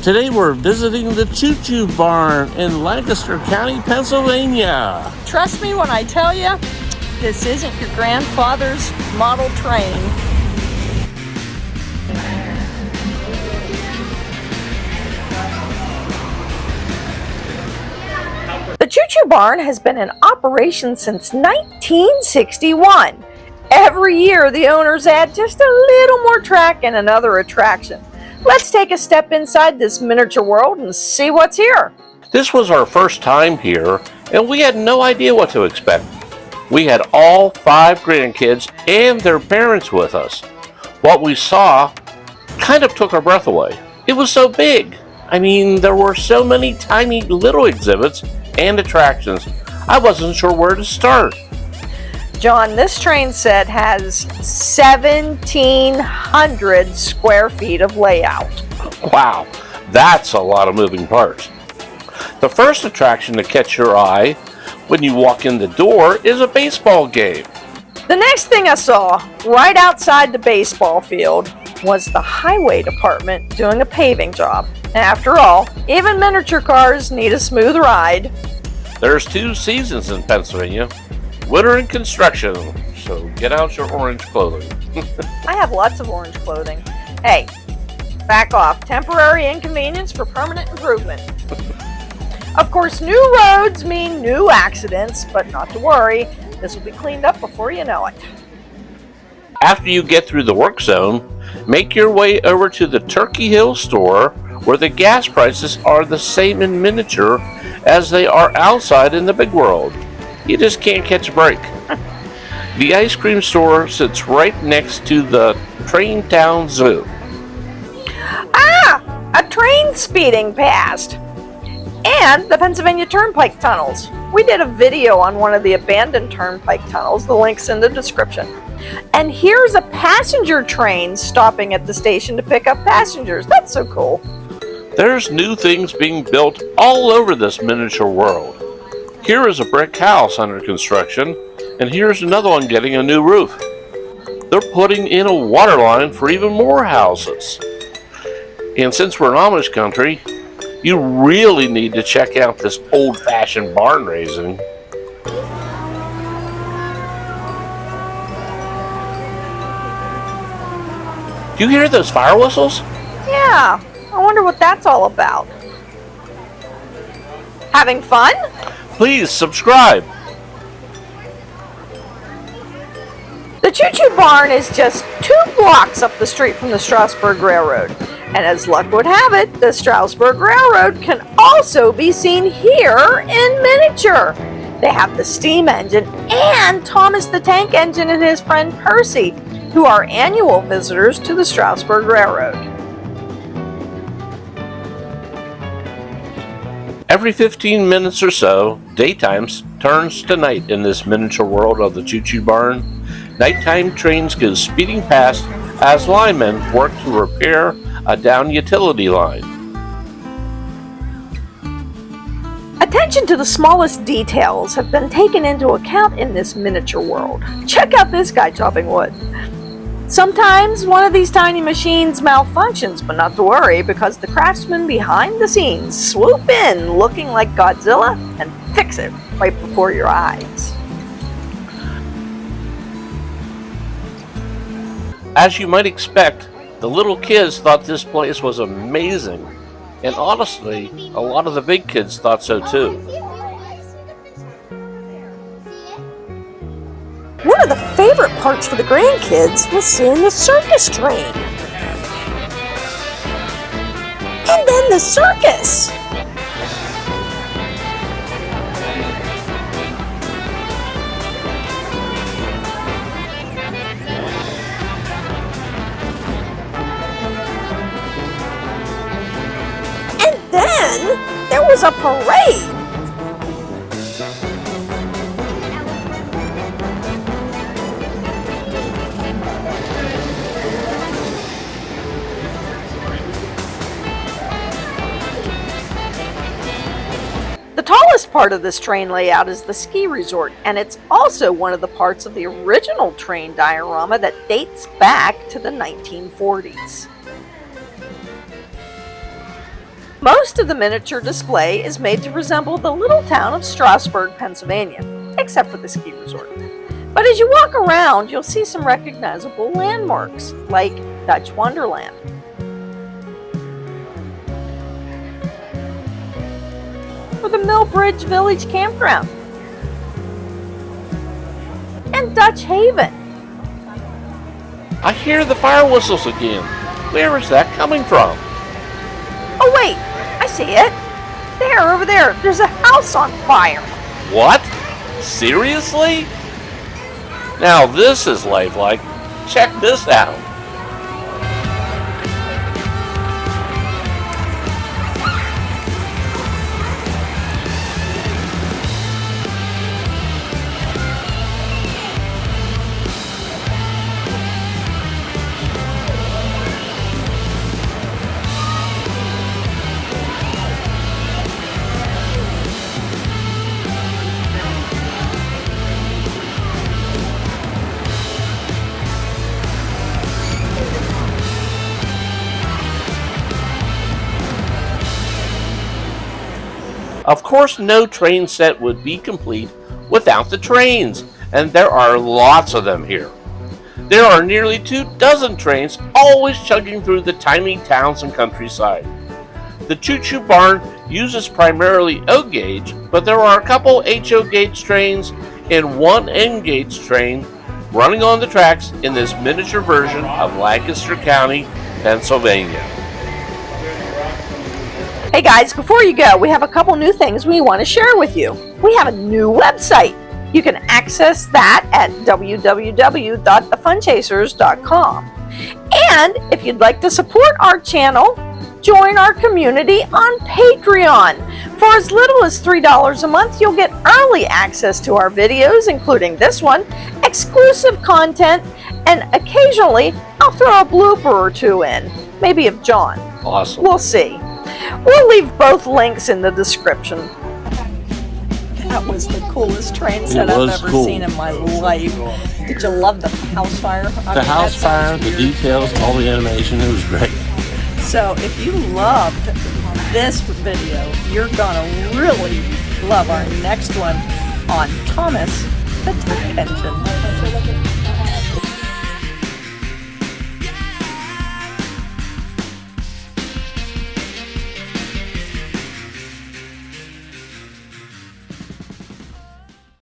Today we're visiting the Choo Choo Barn in Lancaster County, Pennsylvania. Trust me when I tell you, this isn't your grandfather's model train. The Choo Choo Barn has been in operation since 1961. Every year, the owners add just a little more track and another attraction. Let's take a step inside this miniature world and see what's here. This was our first time here, and we had no idea what to expect. We had all 5 grandkids and their parents with us. What we saw kind of took our breath away. It was so big. I mean, there were so many tiny little exhibits and attractions. I wasn't sure where to start. John, this train set has 1,700 square feet of layout. Wow, that's a lot of moving parts. The first attraction to catch your eye when you walk in the door is a baseball game. The next thing I saw right outside the baseball field was the highway department doing a paving job. After all, even miniature cars need a smooth ride. There's 2 seasons in Pennsylvania, winter and construction, so get out your orange clothing. I have lots of orange clothing. Hey, back off. Temporary inconvenience for permanent improvement. Of course, new roads mean new accidents, but not to worry. This will be cleaned up before you know it. After you get through the work zone, make your way over to the Turkey Hill store, where the gas prices are the same in miniature as they are outside in the big world. You just can't catch a break. The ice cream store sits right next to the Train Town Zoo. Ah! A train speeding past! And the Pennsylvania Turnpike tunnels. We did a video on one of the abandoned turnpike tunnels. The link's in the description. And here's a passenger train stopping at the station to pick up passengers. That's so cool. There's new things being built all over this miniature world. Here is a brick house under construction, and here's another one getting a new roof. They're putting in a water line for even more houses. And since we're in Amish country, you really need to check out this old-fashioned barn raising. Do you hear those fire whistles? Yeah, I wonder what that's all about. Having fun? Please subscribe. The Choo Choo Barn is just 2 blocks up the street from the Strasburg Railroad. And as luck would have it, the Strasburg Railroad can also be seen here in miniature. They have the steam engine and Thomas the Tank Engine and his friend Percy, who are annual visitors to the Strasburg Railroad. Every 15 minutes or so, daytime turns to night in this miniature world of the Choo Choo Barn. Nighttime trains go speeding past as linemen work to repair a down utility line. Attention to the smallest details have been taken into account in this miniature world. Check out this guy chopping wood. Sometimes one of these tiny machines malfunctions, but not to worry, because the craftsmen behind the scenes swoop in looking like Godzilla and fix it right before your eyes. As you might expect, the little kids thought this place was amazing, and honestly, a lot of the big kids thought so too. One of the favorite parts for the grandkids was seeing the circus train. And then the circus! And then there was a parade! The tallest part of this train layout is the ski resort, and it's also one of the parts of the original train diorama that dates back to the 1940s. Most of the miniature display is made to resemble the little town of Strasburg, Pennsylvania, except for the ski resort. But as you walk around, you'll see some recognizable landmarks, like Dutch Wonderland. Or the Millbridge Village Campground. And Dutch Haven. I hear the fire whistles again. Where is that coming from? Oh wait, I see it. There, over there, there's a house on fire. What? Seriously? Now this is lifelike. Check this out. Of course, no train set would be complete without the trains, and there are lots of them here. There are nearly 24 trains always chugging through the tiny towns and countryside. The Choo Choo Barn uses primarily O gauge, but there are a couple HO gauge trains and one N gauge train running on the tracks in this miniature version of Lancaster County, Pennsylvania. Hey guys, before you go, we have a couple new things we want to share with you. We have a new website. You can access that at www.thefunchasers.com. And if you'd like to support our channel, join our community on Patreon. For as little as $3 a month, you'll get early access to our videos, including this one, exclusive content, and occasionally I'll throw a blooper or two in, maybe of John. Awesome. We'll see. We'll leave both links in the description. That was the coolest train set I've ever seen in my life. Did you love the house fire? The house fire, the details, all the animation, it was great. So if you loved this video, you're gonna really love our next one on Thomas the Tank Engine.